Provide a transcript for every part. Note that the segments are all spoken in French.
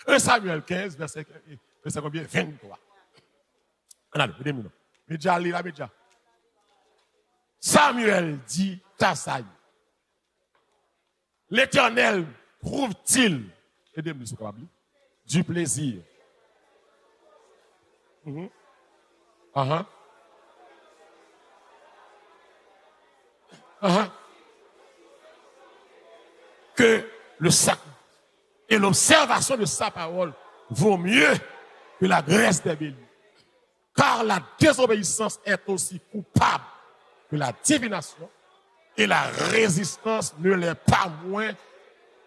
1 Samuel 15, verset combien? 23. Allez, média, lis la média. Samuel dit à Saül, l'Éternel trouve-t-il, aidez-moi si vous capable, du plaisir? Que le sac et l'observation de sa parole vaut mieux que la graisse des béliers. Car la désobéissance est aussi coupable que la divination et la résistance ne l'est pas moins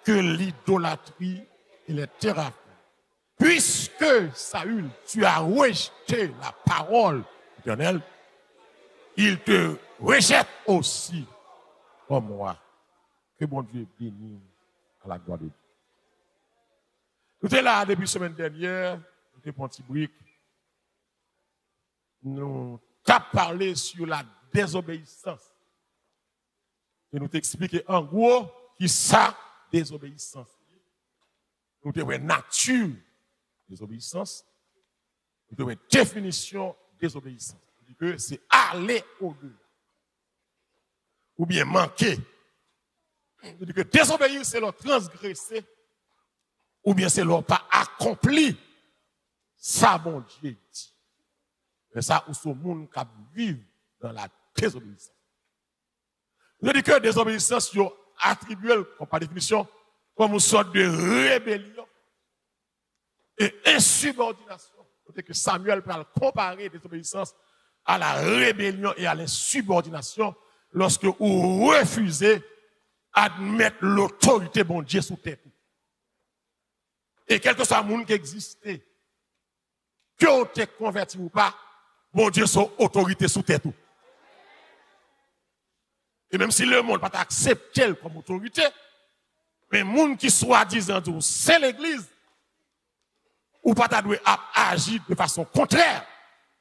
que l'idolâtrie et les thérapes. Puisque Saül, tu as rejeté la parole éternelle, il te rejette aussi comme moi. Que mon Dieu bénisse à la gloire de Dieu. Nous sommes là depuis la semaine dernière, nous sommes un petit brique. Nous avons parlé sur la désobéissance. Et nous t'expliquer en gros qui ça désobéissance. Nous avons une nature désobéissance. Nous avons une définition désobéissance. C'est aller au-delà. Ou bien manquer. C'est-à-dire que désobéir, c'est leur transgresser, ou bien c'est leur pas accompli. Ça, mon Dieu dit. Mais ça, où ce monde qui vit dans la désobéissance. Je dis que désobéissance, c'est attribué, par définition, comme une sorte de rébellion et insubordination. C'est que Samuel peut comparer désobéissance à la rébellion et à l'insubordination lorsque vous refusez admettre l'autorité bon Dieu sous tête. Et quel que soit le monde qui existait, que vous êtes converti ou pas, bon Dieu son autorité sous tête. Et même si le monde n'a pas accepté comme autorité, mais le monde qui soi-disant c'est l'église, ou pas doit agir de façon contraire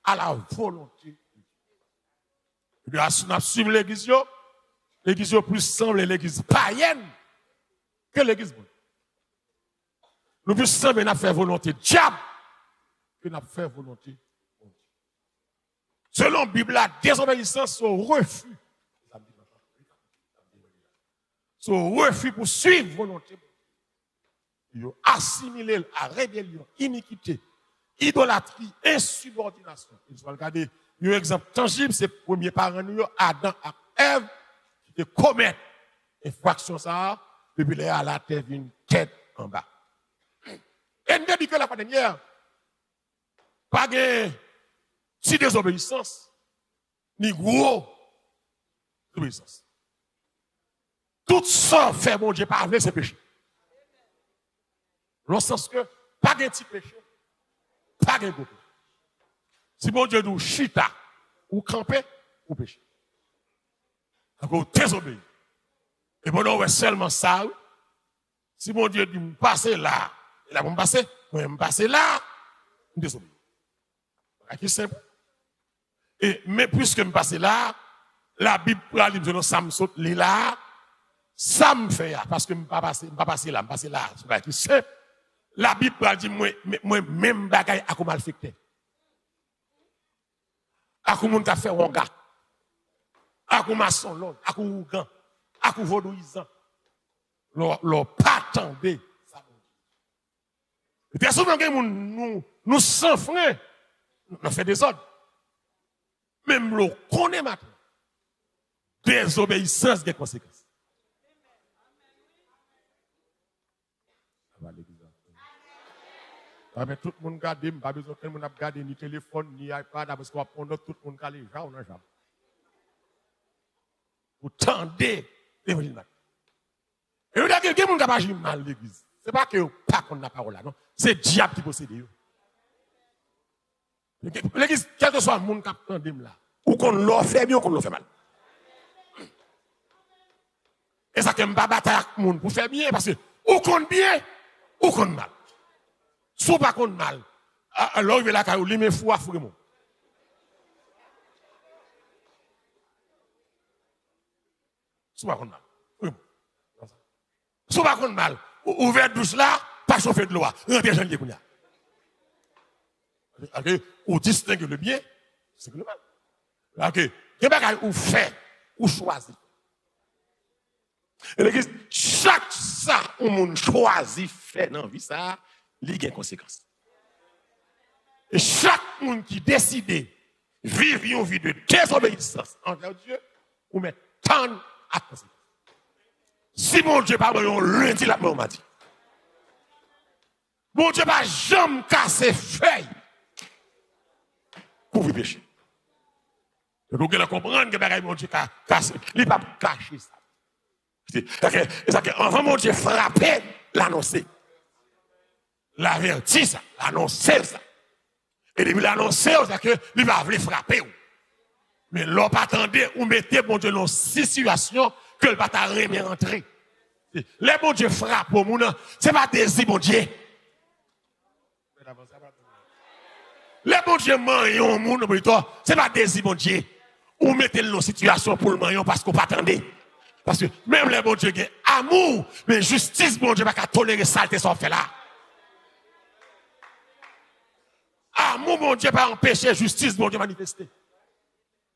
à la volonté de Dieu. Nous suivons l'église. L'église plus semble l'église païenne que l'église bonne. Nous plus semble n'a fait volonté diable que n'a fait volonté bonne. Selon la Bible, la désobéissance, son refus. Son refus pour suivre volonté. Il assimilé à rébellion, iniquité, idolâtrie, insubordination. Il faut regarder un exemple tangible, c'est le premier parent, Adam et Ève, de commettre infraction ça, depuis là, la terre vient une tête en bas. Et nous dit que la dernière, pas de si désobéissance, ni gros désobéissance. Tout ça fait mon Dieu pas avec ses péchés. Dans le sens que, pas de petit péché, pas de gros péché. Si mon Dieu nous chita, ou camper, ou péché. Donc, désobéir. Et bon, on va seulement ça. Si mon Dieu dit, me passer là, il a me passer, moi, me passer là, je désobéis. C'est simple. Et, mais puisque me passer là, la Bible, la Bible, non, ça me saute là, ça me fait, parce que je ne pas passer là, je passer là. C'est simple. La Bible dit, moi, même bagaille, à comment le fait. À comment on fait un gars. À comment maçon l'autre, à comment ougan, à comment vaudouisant. Leur pas attendez ça. Et bien souvent, nous sans frein, nous fait des ordres. Même l'on connaît maintenant. Désobéissance des conséquences. Mais tout le monde garde, pas besoin que le monde garde ni téléphone, ni iPad, parce qu'on va prendre tout le monde qui a les gens, on a jamais. Vous tendez l'évangile. Et vous dites que quelqu'un n'a pas agi mal l'église. Ce n'est pas que pas qu'on a parole là, non. C'est le diable qui possède. L'église, quel que soit le monde qui a tendé là, ou qu'on l'a fait bien ou qu'on l'a fait mal. Et ça, que je ne pas bataille avec le monde pour faire bien, parce que ou qu'on bien, ou qu'on mal. Soit pas qu'on mal. Alors, il va là, il met fou à fou. Soit pas qu'on mal. Soit pas qu'on mal. Ouvert douche là, pas chauffer de l'eau, rentrer dans le kounya. OK, ou distingue le bien, c'est le mal. OK, il y a ou fait, ou choisi. Et l'église, chaque ça, où on choisit fait dans la vie, ça, il y a des conséquences. Et chaque monde qui décide de vivre une vie de désobéissance envers Dieu, ou met tant à conséquences. Si mon Dieu pas bon lundi, la m'a dit. Mon Dieu pas jamais casser feuille pour vous pécher. Donc, vous comprendre que mon Dieu casse, il ne peut pas cacher ça. C'est-à-dire qu'avant mon Dieu frapper, l'annoncer. L'avertir ça, l'annoncer ça. Et depuis l'annoncer, c'est-à-dire qu'il va venir frapper. Mais l'on pas attendre ou mettez mon Dieu dans une situation que le bâtard remet rentrer. Les bon Dieu frappe au monde, ce n'est pas désir mon Dieu. Les bon Dieu mangent au monde, ce n'est pas désir mon Dieu. Ou mettez dans une situation pour le manger parce qu'on pas attendre. Parce que même les bon Dieu ont amour, mais justice, bon Dieu, pas tolérer saleté sans fait là. Amour, mon Dieu, pas empêcher justice, bon Dieu, manifester.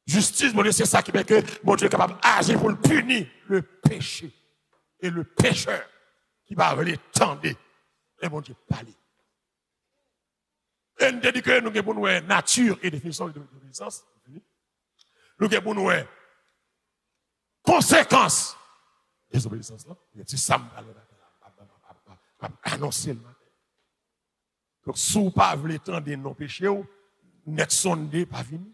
Justice, mon Dieu, c'est ça qui fait que mon Dieu est capable d'agir pour punir le péché. Et le pécheur qui va venir tendre, et mon Dieu, parler. Et nous dit que nous avons pour nous nature et définition de l'obéissance. Nous avons pour nous conséquences des obéissances là. C'est ça annoncer le matin. Donc, si vous ne voulez pas tendre nos péchés, net sondé, pas fini.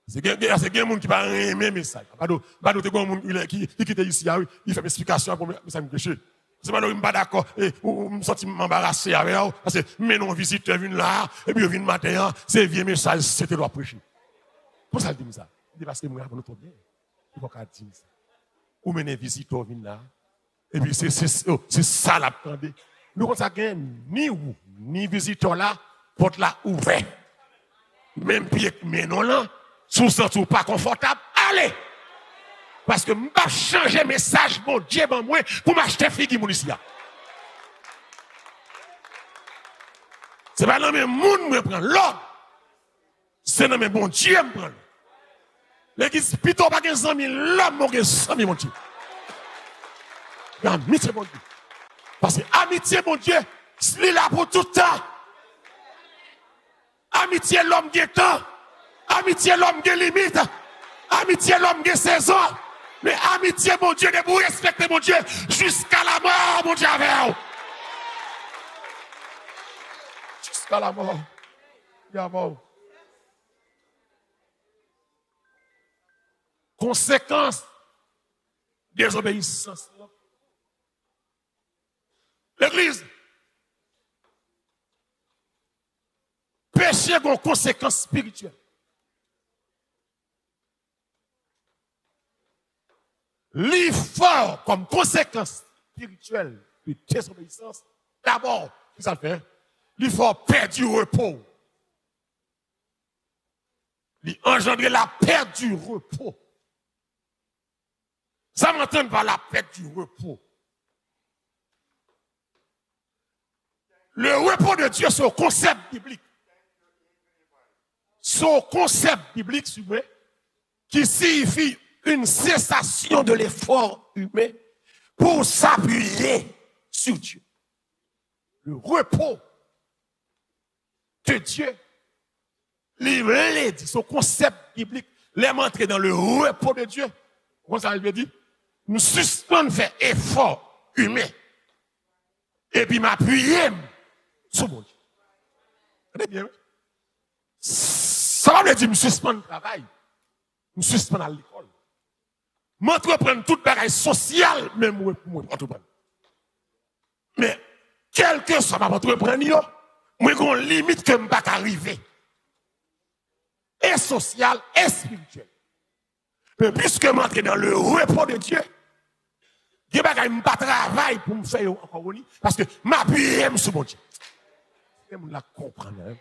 C'est quelqu'un qui va aimer le message. Pas d'autre monde qui quitte ici, il fait une explication pour me péché. C'est pas pas d'accord, et ou me sens m'embarrasser avec vous, parce que mais non visiteur vient là, et puis il vient matin, c'est vieux message, c'était doit prêcher. Pour ça il dit ça. Il dit parce que moi notre bien. Il faut qu'à dire ça. Ou mener visiteur vient là, et puis c'est ça l'attendait. Nous on ça gagne ni ou ni visiteur là, porte là ouvert. Même pied mais non là, sous sens ou pas confortable, allez. Parce que je ne vais pas changer message, mon Dieu, ben moi, pour m'acheter figue mon ici. Ce n'est pas dans le monde que je prends l'ordre. C'est dans le bon Dieu que je prends. L'église, plutôt pas 100 000, l'homme, je 100 000, mon Dieu. Amitié, mon Dieu. Parce que amitié, mon Dieu, c'est là pour tout le temps. Amitié, l'homme qui est temps. Amitié, l'homme qui est limite. Amitié, l'homme qui est saison. Mais amitié, mon Dieu, de vous respecter, mon Dieu, jusqu'à la mort, mon Dieu, avec vous. Jusqu'à la mort. Il y a mort. Conséquence des obéissances. L'église. Péché a une conséquence spirituelle. L'effort comme conséquence spirituelle de désobéissance, d'abord, qu'est-ce que ça fait? L'effort perd du repos. L'engendrer la perte du repos. Ça m'entend par la perte du repos. Le repos de Dieu, c'est un concept biblique. C'est un concept biblique, qui signifie une cessation de l'effort humain pour s'appuyer sur Dieu. Le repos de Dieu, son concept biblique, les montrer dans le repos de Dieu. Comment ça veut dire? Nous suspendons faire effort humain et puis m'appuyer sur mon Dieu. Vous bien? Ça veut dire nous suspendre le travail, nous suspendre à l'école. M'entreprendre toute bagaille sociale, même moi, entreprendre. Mais, quel que soit ma entreprendre, moi, j'ai une limite que je ne peux pas arriver. Et social, et spirituel. Mais puisque je m'entre dans le repos de Dieu, je ne peux pas travailler pour me faire encore une, parce que m'appuyer sur mon Dieu. Je la comprendre.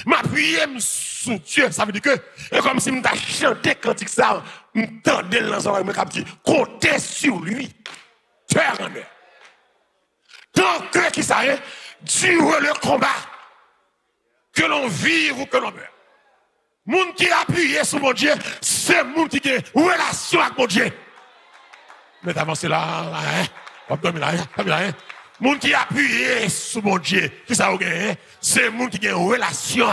M'appuyer sur Dieu, ça veut dire que c'est comme si je chanté quand ça, je m'entendais dans l'ensemble, je me dis, comptez sur lui, faire en eux. Tant que qui ça est, dure le combat. Que l'on vive ou que l'on meure. Moun qui appuie sur mon Dieu, c'est moun qui a une relation avec mon Dieu. Mais avancez là, hein? Moun qui appuie sur mon Dieu, qui ça ou gagne, c'est moun qui a une relation.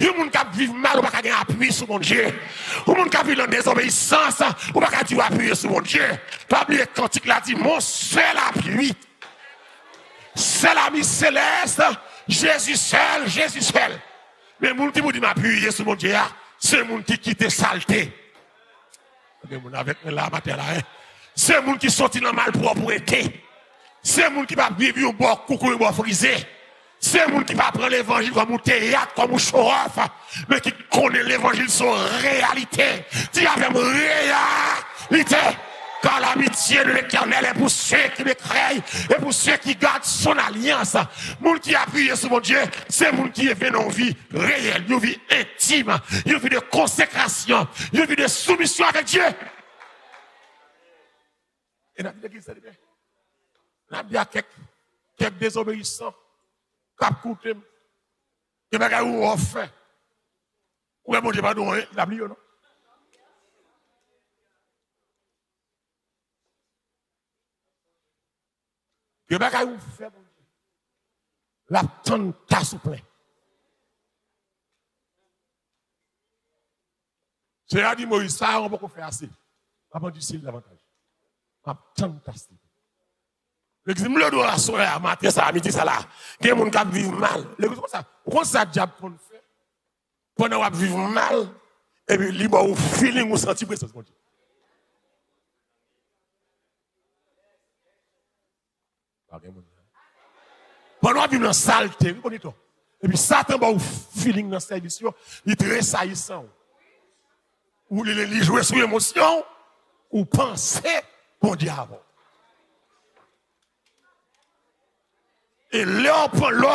Yon moun qui vit mal ou pas gagner appui sur mon Dieu. Ou moun qui vit dans désobéissance ou pas dire appuyer sur mon Dieu. Pas oublier cantique là dit mon seul appui. C'est l'ami céleste, Jésus seul, Jésus seul. Mais moun qui vous dit m'appuyer sur mon Dieu, c'est moun qui quitte saleté. Avec la matin là, hein. C'est moun qui sorti dans malpropreté. C'est moun qui va vivre un bon coucou, un bon frisé. C'est moun qui va prendre l'évangile comme un théâtre, comme un show-off, mais qui connaît l'évangile son réalité. Dis avec réalité. Car l'amitié de l'Éternel est pour ceux qui le craignent et pour ceux qui gardent son alliance. Moun qui appuie sur mon Dieu, c'est moun qui est venu en vie réelle, une vie intime, une vie de consécration, une vie de soumission avec Dieu. Et dans l'église, il y a quelques désobéissants, cap coûté, qui m'a où on fait. Ou est mon Dieu, pardon, il a oublié, non? Que bagay ou fait mon Dieu. La tonne ta souple. C'est à dire Moïse ça on peut faire assez. Pas du style davantage. La tonne ta souple. L'exemple le doit la soirée à matin ça à midi ça là. Des monde qui vivent mal. L'exemple ça. Pourquoi ça diable qu'on fait pendant qu'on vivre mal et puis libre ou feeling ou senti présence mon Dieu. Pendant qu'on vit dans saleté, vous connaissez tout. Et puis Satan va vous feeling dans le service, il est très saillissant. Ou il joue sur l'émotion, ou penser bon diable. Et là,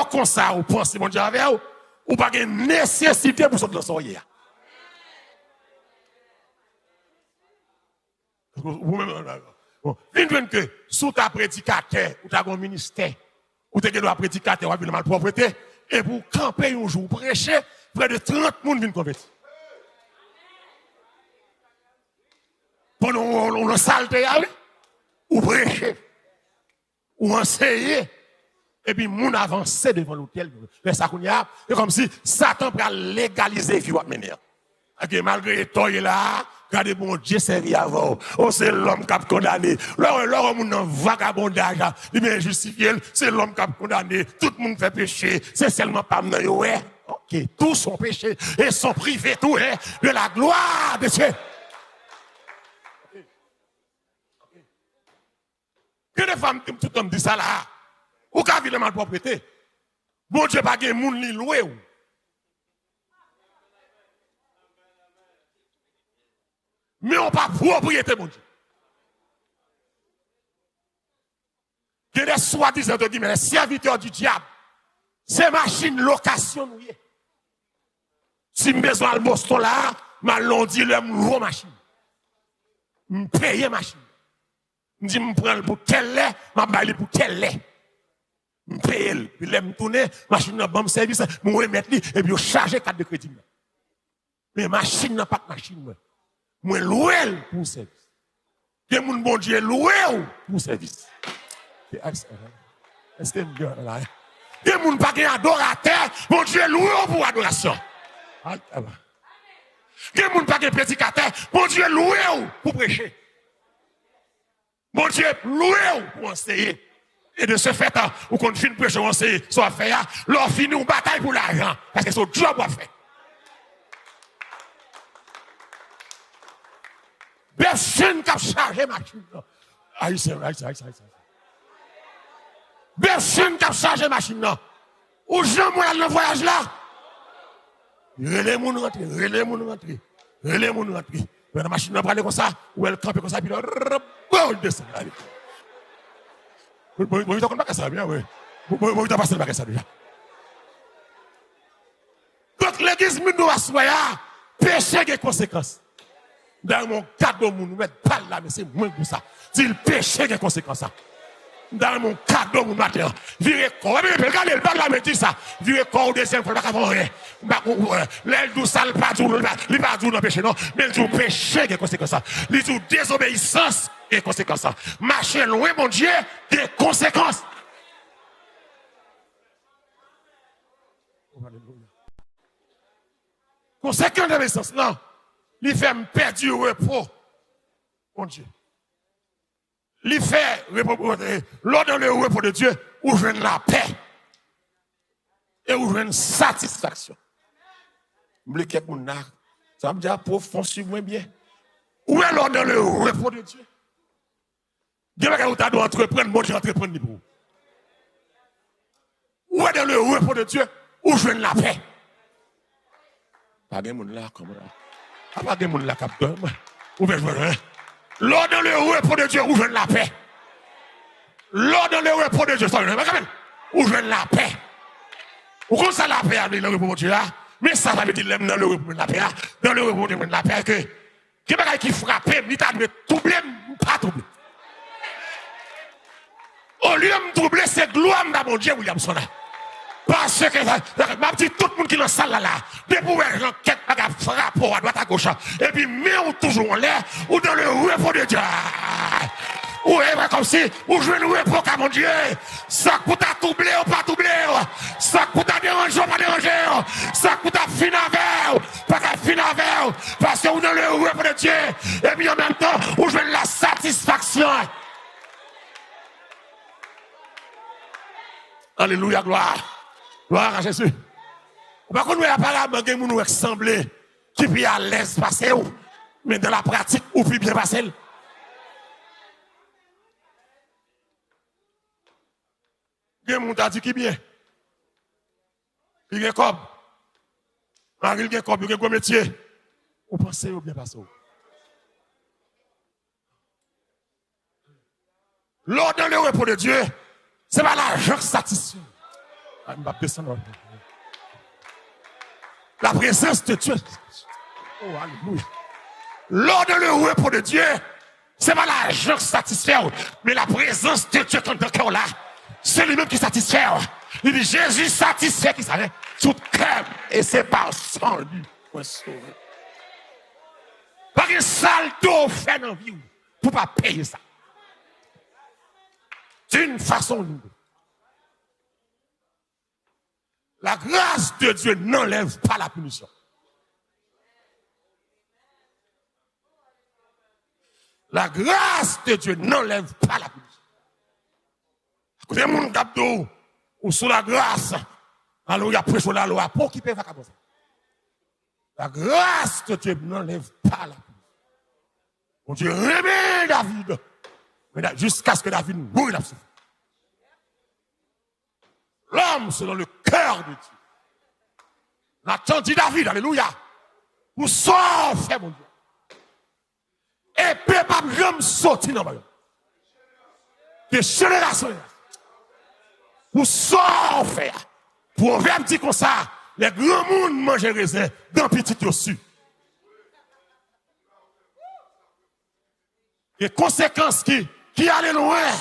comme ça, vous pensez bon diable, ou pas de nécessité pour sortir de soirée. Vous-même, vous que sous ta prédicateur, ou ta ministère, ou tu dois prédicateur, ou tu mal propreté, et pour camper un jour, prêcher, près de 30 personnes viennent convertir. Pendant on le saleté, ou prêcher, ou enseigner, et puis moun avancer devant l'hôtel. C'est comme si Satan peut légaliser vie votre manière. Malgré toi, il est là. Regardez, bon Dieu, servi avant. Oh, c'est l'homme qui a condamné. Là, on a un vagabondage. Il est justifié. C'est l'homme qui a condamné. Tout le monde fait péché. C'est seulement pas maintenant. Ouais. Ok, tous sont péchés et sont privés tout de la gloire de Dieu. Que des femmes, tout comme dit ça là. Ou qu'a vu la malpropreté. Bon Dieu, pas de monde ni loué. Mais on pas propriété, mon Dieu. Il y a des soi-disant, mais les serviteurs du diable, c'est machine location, nous. Si je besoin de Boston là, je l'on dit, le nouveau machine. Je paye machine. Je dis, je prends pour tel lait, je baille pour tel lait. Je paye, puis je tourne, machine n'a pas de service, je remettre et puis je charge carte de crédit. Mais machine n'a pas de machine. Moi, loué pour service. Que mon bon Dieu loué pour service. Est-ce que bien là? Que mon pas adorateur, mon Dieu loué pour adoration. Que mon pas prédicateur, mon Dieu loué pour prêcher. Mon Dieu loué pour enseigner. Et de ce fait, ou qu'on finit prêcher ou enseigner, soit fait, leur finit une bataille pour l'argent. Parce que c'est son job à faire. Personne qui a chargé machine. Personne qui a chargé machine. Ou jamais dans le voyage là. Relais mon rentrer, relais mon rentrer, relais mon rentrer. La machine va aller comme ça, ou elle campe comme ça, puis elle descend. Vous ne pas ça bien, oui. Vous ne pas ça déjà. Donc l'église doit soyer, péché des conséquences. Dans mon cadeau, mon mettre pas là, mais c'est moins que ça. Si le péché des conséquences. Dans mon cadeau, mon matin. Virez corps. Regardez, le bas de la médecine, ça. Virez corps au deuxième fois, pas avant rien. L'aile douce, ça, pas tout, il pas tout d'empêcher, non. Mais tout péché, des conséquences. Il tout désobéissance, des conséquences. Marcher loin, mon Dieu, des conséquences. Conséquence de l'essence, non. Il fait me perdre du repos, mon Dieu. Il fait l'ordre dans le repos de Dieu, où je la paix et où je une satisfaction. M'oubliez quelqu'un mon art, ça me dit à profond sur moi bien. Où est l'ordre dans le repos de Dieu? Dieu va vous doit entreprendre, mon Dieu entreprendre pour vous. Où est dans le repos de Dieu, où je la paix? Pas de monde là comme ça. Pas de monde là capteur. Où est je l'ordre dans le repos de Dieu, où je la paix. L'ordre dans le repos de Dieu, où je la paix. Où comme ça la paix dans le repos de Dieu là? Mais ça veut dire dans le repos de la paix, dans le repos de la paix que quelqu'un qui frappe, il t'a de troubler, pas troubler. Au lieu de me troubler, c'est gloire dans mon Dieu, Williamson. Parce que ma petite tout le monde qui est dans la salle là, des pouvoirs enquête frappe à droite à gauche, et puis mais toujours en l'air, ou dans le repos de Dieu. Ou comme si, ou je vais nous repos à mon Dieu. Ça pour t'a troublé ou pas troublé. Ça pour t'a dérangé ou pas dérangé. Ça pour t'a fini avec pas qu'à fini avec. Parce que vous dans le repos de Dieu. Et puis en même temps, où je veux la satisfaction. Alléluia, gloire. Gloire à Jésus. Par contre, nous apparemment, nous nous ressemblons qui peut à l'aise passer, mais dans la pratique, ou puis bien passer. Gen moun ta dit qui bien. Il gen comme. Il gen comme, il gen gros métier. Ou pensez ou bien passer. L'ordre dans le repos de Dieu, c'est pas l'argent satisfait. La présence de Dieu. Oh, alléluia. L'ordre dans le repos de Dieu, c'est pas l'argent satisfait, mais la présence de Dieu dans ton cœur là. C'est lui-même qui satisfait. Il dit Jésus satisfait qui savait tout cœur et c'est par son lui qu'on est sauvé. Pas que saldo fait dans la vie pour pas payer ça. D'une façon ou d'une autre. La grâce de Dieu n'enlève pas la punition. La grâce de Dieu n'enlève pas la punition. Écoutez, mon capteur, ou sous la grâce, alors il y a prêché la loi pour qui peut faire comme ça. La grâce de Dieu n'enlève pas la punition. Mon Dieu remet David, jusqu'à ce que David mourre la souffrance. L'homme, c'est dans le cœur de Dieu. L'attendit David, alléluia. Pour sortir, mon Dieu. Et peut pas jamais sortir dans le royaume. Que génération. Pour sortir. Pour faire un petit comme ça, les grands mondes mangent les raisins dans petit aussi. Les conséquences qui allaient loin.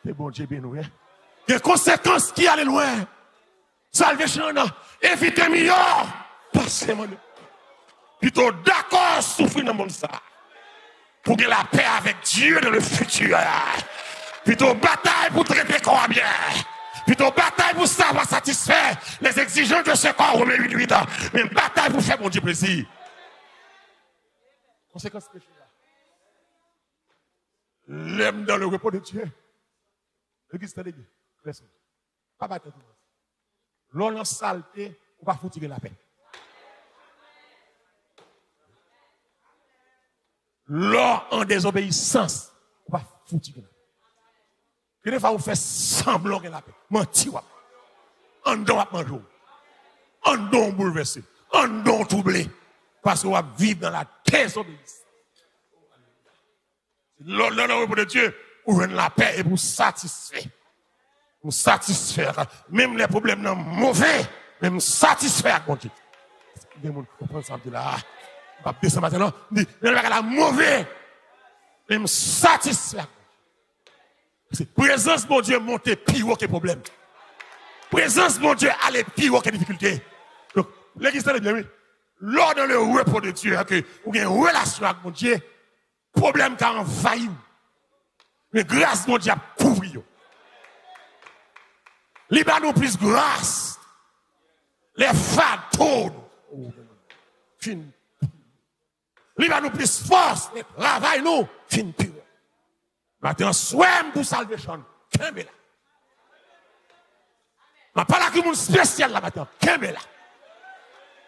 C'est bon Dieu bien nous. Les conséquences qui allaient loin. Salvation, évitez mieux. Passez-moi. Plutôt d'accord souffrir dans le monde ça. Pour que la paix avec Dieu dans le futur. Plutôt bataille pour traiter corps bien. Plutôt bataille pour savoir satisfaire les exigences de ce corps au milieu de 8 ans. Mais bataille pour faire mon Dieu plaisir. Conséquence péché là. L'aime dans le repos de Dieu. L'église de l'église. Pas battre tout. L'on en saleté, on va foutre la paix. L'on en désobéissance, on va foutre la paix. Et des fois, on fait semblant de la paix. Menti, on doit manger. On doit bouleverser. On doit troubler. Parce qu'on va vivre dans la désobéissance. L'on dans le repos de Dieu, on veut la paix et pour satisfaire. Pour satisfaire. Même les problèmes sont mauvais, mais nous satisfaire mon Dieu. Il y a des gens qui comprennent ça là. On va descendre maintenant. Il y a des mauvais. Et me satisfait. Présence de mon Dieu monte pire que problème. Présence de mon Dieu allait pire que difficulté. Donc, l'église est bien, oui. Lors dans le repos de Dieu, que vous avez une relation avec mon Dieu, problème qui a envahi. Mais grâce de mon Dieu a couvert. Liban nous plus grâce. Les fantômes. Fin. Liban nous plus force. Les travail nous. Fin pure. Maintenant, soyez pour salvation. Qu'est-ce là? Je parle avec un spécial là maintenant. Qu'est-ce là?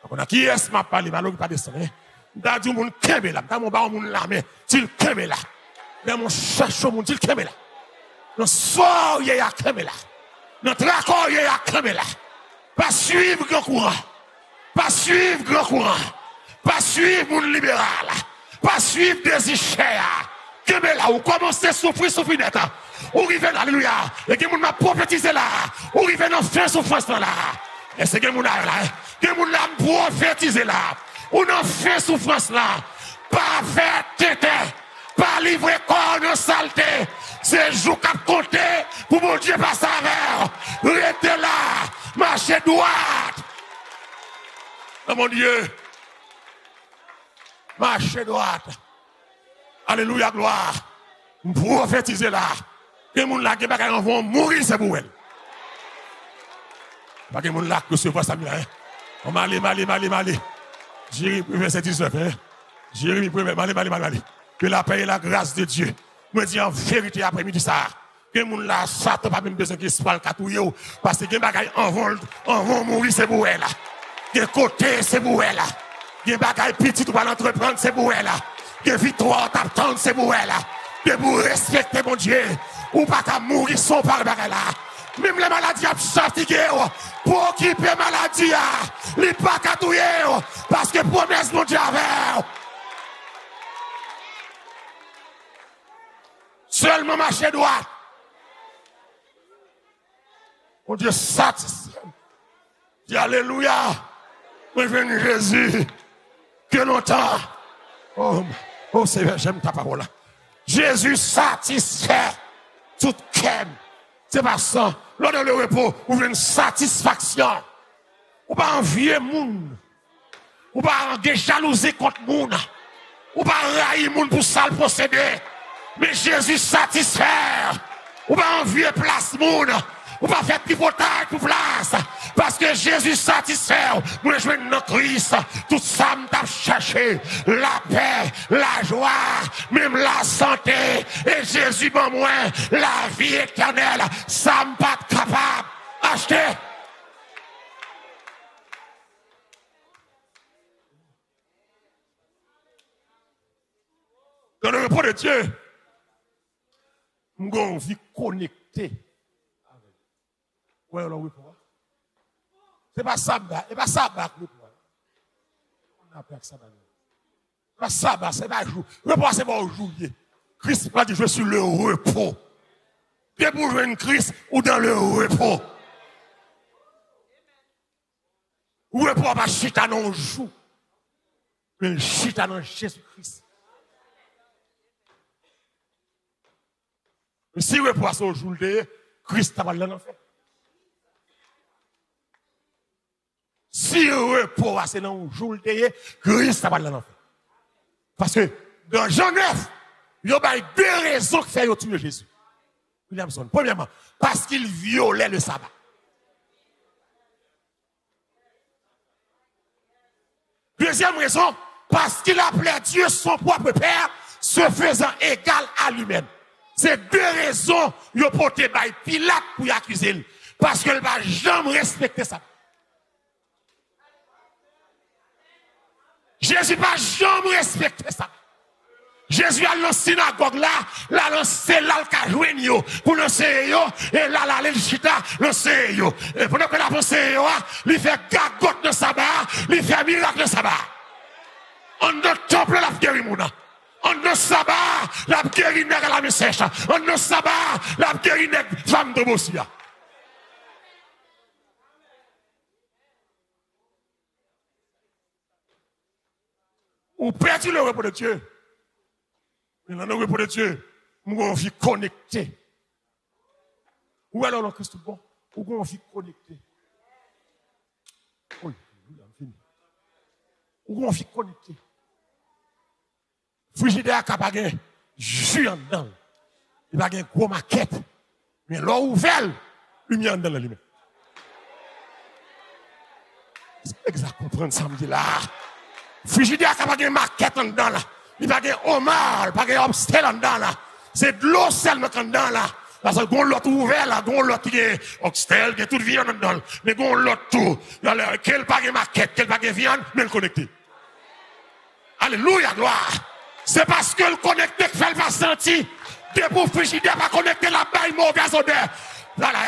On a qui est-ce m'a parlé, malheureusement pas descendre. Dans du monde qu'est là, dans mon bar monde là mais il qu'est là. Dans mon cherche mon il qu'est là. Dans soir il y a qu'est là. Dans tracor il y a qu'est là. Pas suivre grand courant. Pas suivre grand courant. Pas suivre mon libéral. Pas suivre des cher. Qu'est là ou commencer souffrir net. Ou rive là alléluia. Et que mon m'a prophétisé là. Ou rive dans fin souffrance là. Et c'est que mon là. Que mon âme prophétiser là, ou non fait souffrance là, pas faire tête, pas livrer corps de saleté, c'est jour qu'a compté pour mon Dieu pas savoir, restez là, marchez droite. Oh mon Dieu, marchez droite. Alléluia, gloire. Prophétiser là, que mon là qui vont mourir c'est pour elle. Pas que mon là que se voit ça là. On m'a allé. Jérémie 1, verset 19. Jérémie 1, allez. Que la paix et la grâce de Dieu. Me dit en vérité après-midi ça. Que moun la Satan pas même besoin qu'il se parle katouye parce que gen bagay en vont mourir c'est pour elle. Gen côté c'est pour elle. Gen bagay petit ou pas l'entreprendre c'est pour elle. Gen victoire t'attendre c'est pour elle. Que vous respectez mon Dieu ou pas qu'à mourir sans par bagay là. Même les maladies ont fatigué pour occuper maladie, les pas catouiller parce que promesse mon Dieu avait. Seulement marcher droit. Mon Dieu satisfait. Dis alléluia. Moi je viens Jésus. Que longtemps. Oh Seigneur, j'aime ta parole. Jésus satisfait tout cœur. C'est pas ça. Lors de le repos, vous avez une satisfaction. Ou pas envier moun. Ou pas en jalousie contre moun. Ou pas railler moun pour ça le procéder. Mais Jésus satisfait. Ou pas envier place moun. Ou pas faire pipotage pour place. Parce que Jésus satisfait. Moi je vais dans Christ. Tout ça m'a cherché. La paix, la joie, même la santé. Et Jésus m'a moi la vie éternelle. Ça m'a pas capable. Acheter. Dans le repos de Dieu, nous avons une vie connectée. Ouais, alors oui, pour c'est pas sabbat, c'est pas sabbat le poids. On appelle ça sabbat. C'est pas sabbat, c'est pas jour. Le poids c'est pas aujourd'hui. Christ a dit je suis le repos. Bien pour jouer Christ ou dans le repos. Ou le poids pas chita non jour. Mais chita dans Jésus-Christ. Mais si le poids c'est aujourd'hui, Christ a pas l'enfer. Si le repos c'est dans le jour de Christ n'a pas l'enfer. Parce que dans Jean 9, il y a deux raisons qui font tuer Jésus. Williamson, premièrement, parce qu'il violait le sabbat. Deuxième raison, parce qu'il appelait Dieu son propre Père, se faisant égal à lui-même. C'est deux raisons qui ont porté par Pilate pour y accuser. Parce qu'il ne va jamais respecter ça. Jésus n'a jamais respecté ça. Jésus a lancé la synagogue là, l'a lancé là, le joigno pour lancer yo, et là, le chita, lancer yo. Et pendant que la pensée yo, il fait gagote de sabbat, il fait miracle de sabbat. On ne temple la guéri mouna. On ne sabbat, la guéri nègre à la messèche. On ne sabbat, la guéri nègre femme de Bossia. Ou perdu le repos de Dieu. Mais dans le repos de Dieu, nous avons envie connecter. Ou alors, le Christ bon, nous avons envie connecter. Oui, nous avons envie connecter. Frigidaire n'a pas de jus en dedans. Il n'a pas de gros maquette. Mais l'eau ouverte, lumière en dedans la lumière. C'est exact, comprendre ça, me dit là. Frigidaire n'a pas de maquette en dedans là. Il n'y a pas de homard, pas de obstacle en dedans là. C'est de l'eau seulement en dedans là. Parce que gon l'autre ouvert là, gon l'autre qui est oxtel, qui est toute viande en dedans. Mais gon l'autre tout. Quel pas de maquette, quel pas de viande, mais le connecté. Alléluia, gloire. C'est parce que le connecté fait le pas sentir. Debout frigidaire pas connecté la baille mauvaise odeur.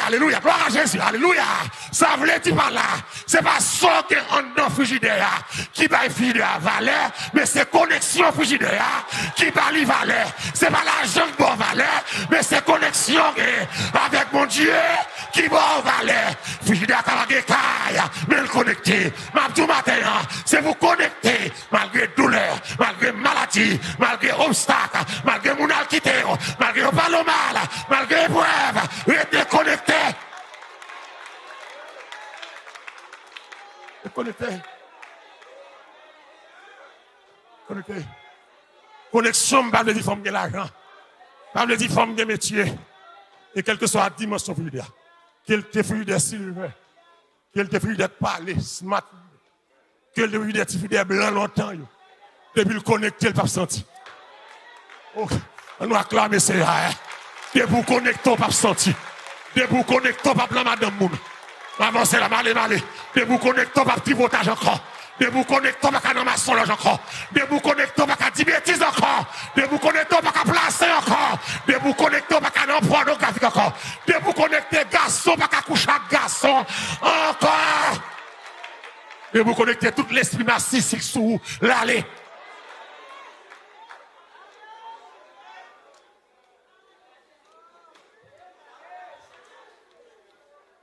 Alléluia, gloire à Jésus, alléluia. Ça veut dire par là, c'est pas ça qui est en dedans frigidaire qui va frigidaire valeur, mais c'est connexion frigidaire qui va lui valeur. C'est pas l'argent qui va valeur, mais c'est connexion avec mon Dieu qui va valeur. Frigidaire qui va caille, mais le connecter. Ma tout matin, c'est vous connecter malgré douleur, malgré maladie, malgré obstacle, malgré mon alquité, malgré pas le mal, malgré épreuve, restez connecté. Connecté. Connecté. Connexion, pas de dire forme de l'argent. Pas de dire forme de métier. Et quelle que soit la dimension fluide. Quel te fluide de silver. Quel te fluide de parler, smart. Quel te fluide de fluide blanc longtemps. Depuis le connecté, le pape senti. Oh, on nous acclame ça. Depuis vous connecter, le pape senti. Depuis vous connecter, le pape la madame moun. Avancez la malé. De vous connecter par petit votage encore. De vous connecter par un maçonnage encore. De vous connecter par un petit bêtise encore. De vous connecter par un placer encore. De vous connecter par un emploi pornographique encore. De vous connecter garçon par un coucher garçon encore. De vous connecter tout l'esprit narcissique sous l'allée.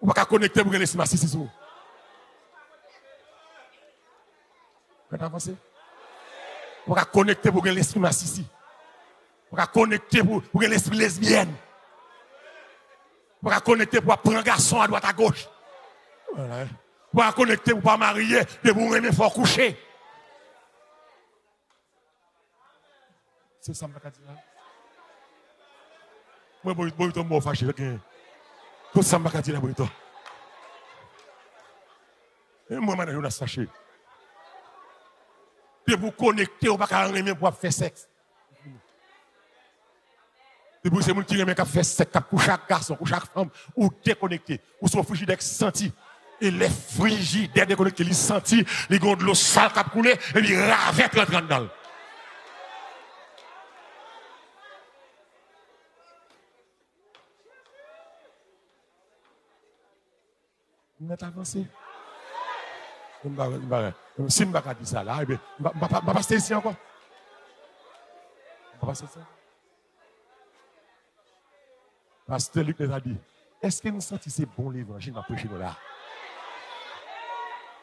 Ou pas connecter pour l'esprit narcissique sous. Vous avancez? Vous pouvez connecter pour l'esprit narcissique. Vous pouvez connecter pour l'esprit lesbienne. Vous pouvez connecter pour prendre un garçon à droite à gauche. Vous pouvez connecter pour ne pas marier et pour aimer fort coucher. C'est ça que je dis là. Moi, je suis mort fâché. Tout ça que je dis là. Moi, je suis fâché. De vous connecter, on va pas aimer pour faire sexe. De vous, c'est moun qui aime faire sexe, qui couche chaque garçon, couche chaque femme, ou déconnecté, ou son frigidaire senti. Et les frigidaires déconnectés, ils sentent, les gonds de l'eau sale qui a coulé, et ils ravètent l'entrée dedans. Vous êtes avancé? Si je ne pas dire ça là, je ne vais pas passer ici encore. Je ne vais pas passer ça. Pasteur Luc nous a dit, est-ce que nous sentons que c'est bon l'évangile dans prêcher là?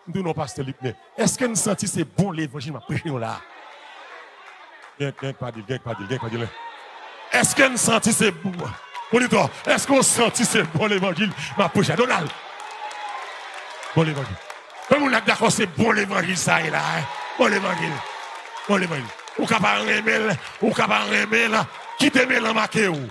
Nous non, Pasteur Luc, mais est-ce que nous sentons que c'est bon l'évangile dans prêcher là? Gagne pas dire. Est-ce que nous sentons que c'est bon? Est-ce qu'on sent que c'est bon l'évangile dans prêcher? Donald. Bon l'évangile. Comme on a d'accord, c'est bon l'évangile, ça est là. Bon l'évangile. Bon l'évangile. Ou capable de remettre là. Qui te met la marqué ou?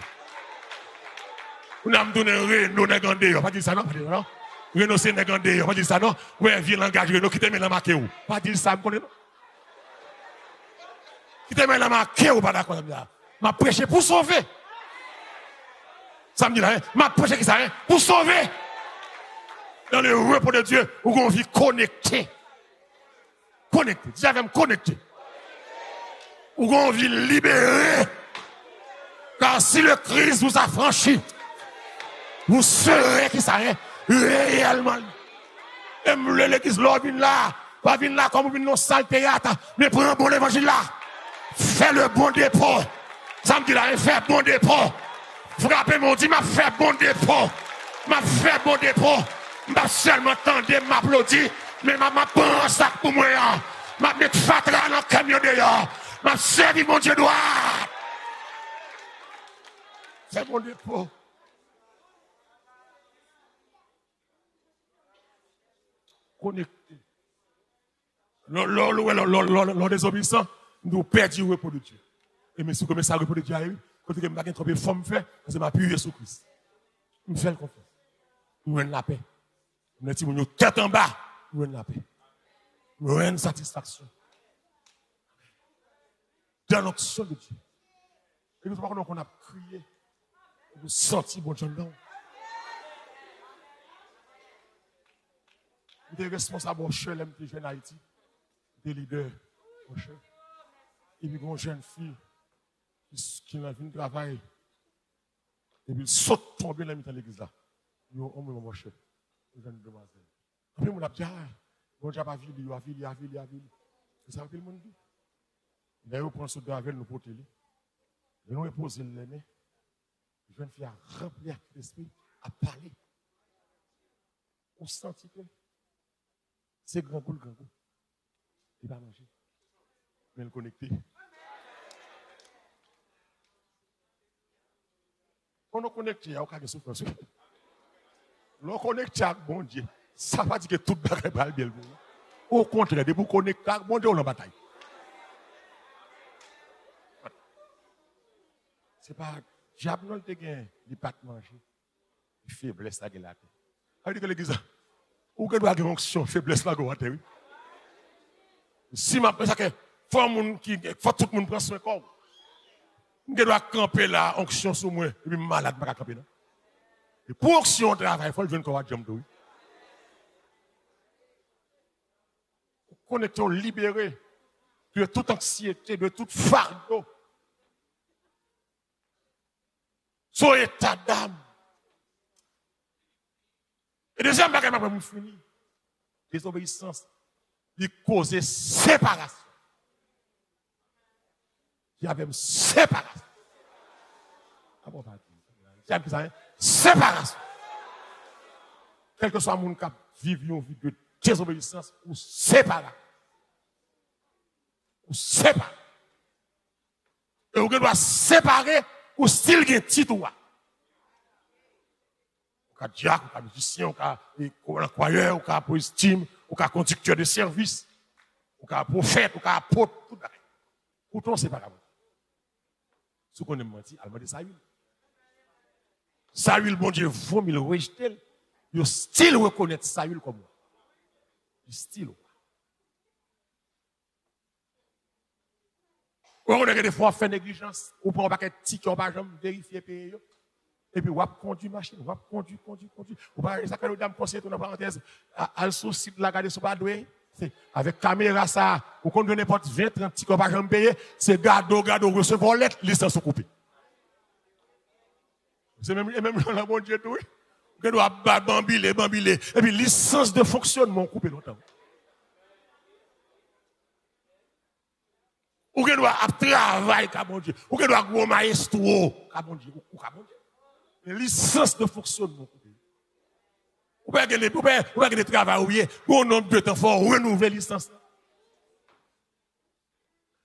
On a donné un Renault Négandé. Pas dire ça, non? Pas dire non? Renault c'est Négandé. Pas dire ça, non? Ouais, viens langage Renault. Qui te met la marqué ou? Pas dire ça, non? Qui te met la marqué ou? Pas d'accord, ça. M'a prêché pour sauver. Ça me dit là, m'a prêché qui ça, pour sauver. Dans le repos de Dieu, où on vit connecté. Connecté. Dis avec me connecté. Où on vit libéré. Car si le Christ vous a franchi, vous serez qui ça réellement. Et l'église là, vient là. Pas venir là comme une salle théâtre. Mais prends un bon évangile là. Fais le bon dépôt. Ça me dit là, fais bon dépôt. Frappez mon Dieu, m'a fait bon dépôt. M'a fait bon dépôt. M'a seulement tendé, m'applaudit, mais m'a prend un sac pour moi. M'a mis fatra dans le camion dehors. M'a servi mon Dieu droit. C'est mon dépôt. Connecté. Lors des obéissants, nous perdons le repos de Dieu. Et mais si comme ça, le repos de Dieu arrive, quand je ne trop de forme fait, parce que je m'appuie sur Christ. Je me fais confiance. Nous avons la paix. Nous avons tête en bas, nous avons la paix. Nous avons une satisfaction. Dans l'action de Dieu. Et nous savons qu'on a crié. Nous senti bon Dieu dedans. Nous sommes responsables au chez l'MT Jeune Haïti. Des leaders au chez. Et puis une jeune fille qui a vu travailler. Et puis il saute tomber dans l'église là. Il dit, oh mon cher, une jeune demoiselle. Après, on a dit, bon Dieu a vu, il a vu. C'est ça que le monde dit. D'ailleurs, on prend ce avec nous porter. Et nous reposer les mains. La jeune fille a rempli l'esprit, a parlé. On sentit que c'est grand coup. Il va manger. Mais le connecté. Quand on connecte, il y a aucun souffrance. L'on connecte avec bon Dieu. Ça ne veut pas dire que tout le monde va bien. Au contraire, de vous connecter avec bon Dieu, on est en bataille. Ce n'est pas diable non te gagne, il ne pas manger. Il faiblesse la gueule. Ça veut dire que l'église, ou que doit avoir une onction, faiblesse la gueule. Si je pense que faut tout le monde prendre son corps. Je dois camper la onction sur moi, et puis malade, je ne camper. Et pour onction travail, il faut le venir comme un jambe. Connectons libérés de toute anxiété, de toute fardeau. Son état d'âme. Et deuxième bagage, je vais finir. Désobéissance, il cause séparation. Il y avait une séparation. Séparation. Quel que soit le monde qui vit une vie de désobéissance ou séparation. Ou séparer. Et on doit séparer ou style qui est titre. Ou cas diacre, ou cas musicien, ou cas croyeur, ou cas poétime, ou cas conducteur de service, ou cas prophète, ou cas apôtre, tout ça. Pourtant, c'est pas grave. Si on est menti, elle m'a dit Saül. Saül, bon Dieu, vous me le rejeter. Il style reconnaître Saül comme moi. Il style. On a des fois fait négligence, ou prend un paquet de tickets, on va jamais vérifier payer. Et puis, on va conduire machine, on va conduire. On va, ça fait le dame conseiller, une parenthèse, à souci de la garder sur pas doué. Avec caméra, ça, ou qu'on donne n'importe 20, 30 tickets, on va jamais payer, c'est gado, recevoir lettre, licence coupée. C'est même la bon Dieu, tout. On doit bambiler. Et puis, licence de fonctionnement coupée longtemps. Ou que doit travailler, mon Dieu. Ou que doit gros maestro, mon Dieu. Licence de fonctionnement. Ou pas que le travail ou bien, ou nombre de temps fort, renouveler licence.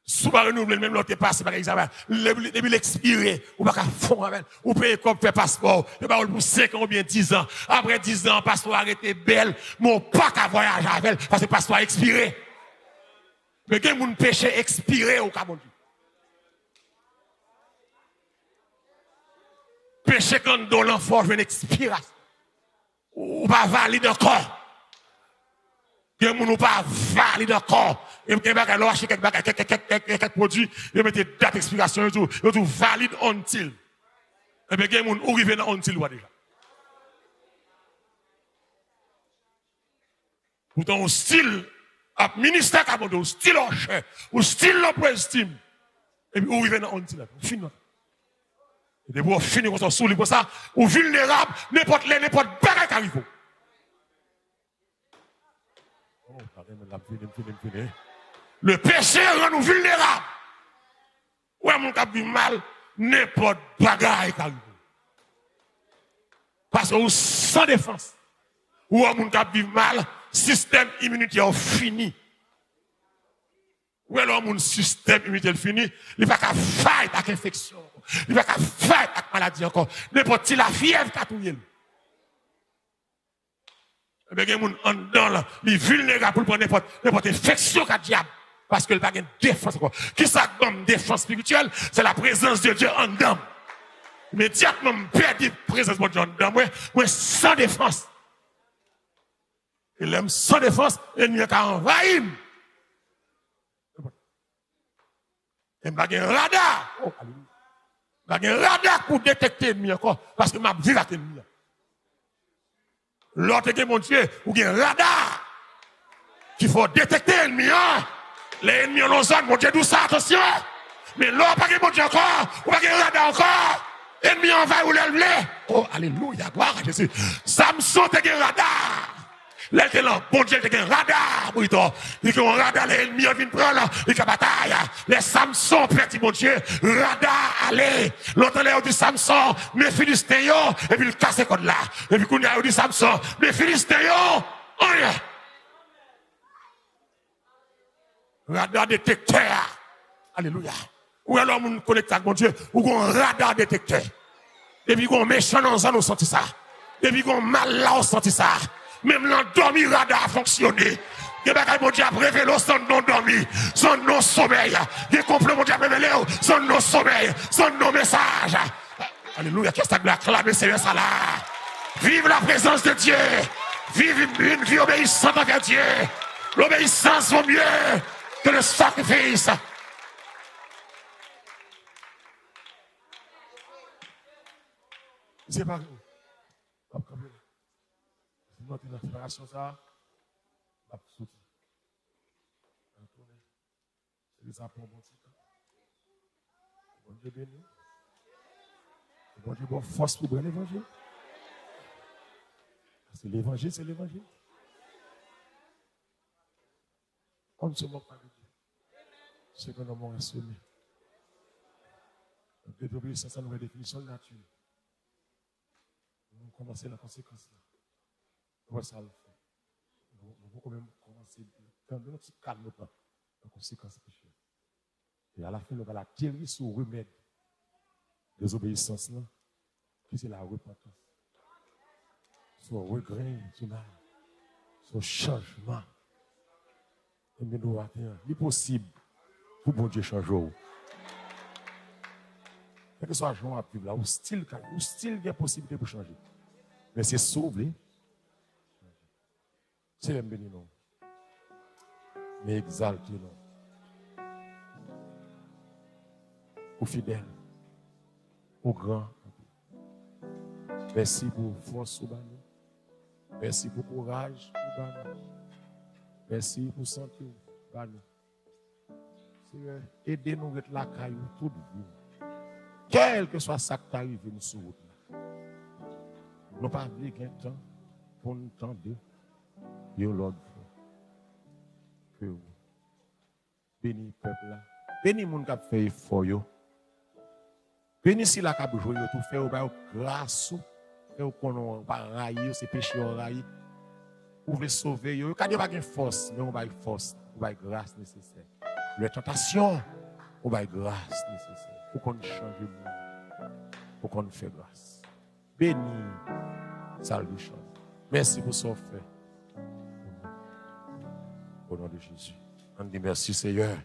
Si pas renouveler, même l'autre passe par exemple, depuis l'expirer, ou pas qu'à fond avec, ou payer comme fait passeport, et pas pour 5 ans ou bien 10 ans. Après 10 ans, passeport arrêté belle, mon pas qu'à voyager avec elle, parce que passeport expiré. Mais quel monde péché expiré au Cameroun? Péché quand dans l'enfant vient expiration. Ou pas valide encore. Quel monde ou pas valide encore. Et vous avez acheté quelques produits, et mettez date d'expiration, et tout valide until. Et bien quel monde ou arrive dans until déjà. Pourtant, au style, à ministère Cameroun, au style en chair, au style l'emploi estime. Et puis, où il vient dans until, fini. Et de vous finir comme ça, sous comme ça, ou vulnérable, n'importe bagarre qui arrive. Oh, fini. Le péché rend nous vulnérables. Ouais, mon cap du mal, n'importe bagarre qui arrive. Parce que vous sans défense. Ou mon cap du mal, système immunitaire fini. Ou alors mon système immunitaire fini, il va qu'à fight avec infection. Il va qu'à fight avec maladie encore. N'importe qui la fièvre qu'a touillé. Eh bien, il y a des gens en dedans là, il est vulnérable pour prendre n'importe infection qu'a diable. Parce qu'il n'a pas de défense encore. Qui ça donne défense spirituelle? C'est la présence de Dieu en dedans. Immédiatement, je perds la présence de Dieu en dedans. Moi, sans défense. Il aime sans défense, l'ennemi a envahi. Il n'y a pas de radar. Il n'y a pas de radar pour détecter l'ennemi encore. Parce que je vis avec l'ennemi. L'autre qui est mon Dieu, il y a un radar qu'il faut détecter l'ennemi. L'ennemi en zone, mon Dieu, d'où ça, attention. Mais l'autre, pas de mon Dieu encore, ou pas de radar encore. L'ennemi envahit ou l'enlever. Oh, alléluia, gloire à Jésus. Samson, il y a un radar. Là, bon Dieu, il y a un radar, il y a un radar, l'ennemi vient prendre, il y a bataille. Les Samson, petit bon Dieu, radar, allez. L'autre, il dit Samson, mes Philistins, et puis il casse le code là. Et puis, il a dit Samson, mes Philistins, rien. Radar détecteur. Alléluia. Ou alors, on connecte avec mon Dieu, ou un radar détecteur. Et puis, on méchant dans un, on senti ça. Et puis, on mal là, on senti ça. Même l'endormi radar a fonctionné. Il y a des gens qui révélé son non dormi, son non sommeil. Il y a des complots qui révélé son non sommeil, son non message. Alléluia, qu'est-ce que tu as acclamé, c'est ça là. Vive la présence de Dieu. Vive une vie obéissante envers Dieu. L'obéissance vaut mieux que le sacrifice. C'est pas notre inspiration, ça, la sauter. C'est des apports bon temps. Bon Dieu béni. Bon Dieu bon force pour brûler l'évangile. C'est l'évangile, c'est l'évangile. On ne se moque pas de Dieu. C'est que nous avons semé. Donc, depuis ça, c'est une nouvelle définition de nature. Nous commençons la conséquence. Ouais, ça le fait. Nous pouvons quand même commencer dans notre petit calme temps, la conséquence péché. Et à la fin, nous allons atterrir sur le remède des obéissances, qui c'est la repentance. Sur le regret du mal, sur le changement. Et nous attendons, il est possible pour bon Dieu changer. Quel que soit le jour à vivre là, ou style, il y a possibilité pour changer. Mais c'est sauvé. C'est un béni, non. Mais exalté, non. Au fidèle, au grand. Merci pour force au bani. Merci pour courage au bani. Merci pour santé au bani. Seigneur, aidez-nous à être la caillou toute vie. Quel que soit ça qui t'arrive, nous sur route. Nous n'avons pas oublié qu'un temps pour nous tendre. Yo Lord, que vous bénis le peuple là. Bénis les gens qui ont fait effort. Bénis si la cap jouer tout fait au grâce. Fait au qu'on pas railler, c'est péché on railler. Vous voulez sauver yo. Quand il n'y a pas de force, mais on va force, on va grâce nécessaire. Les tentations, on va grâce nécessaire. Pour qu'on change le monde. Pour qu'on fait grâce. Bénis salvation. Merci pour ce fait. Au nom de Jésus. On dit merci Seigneur.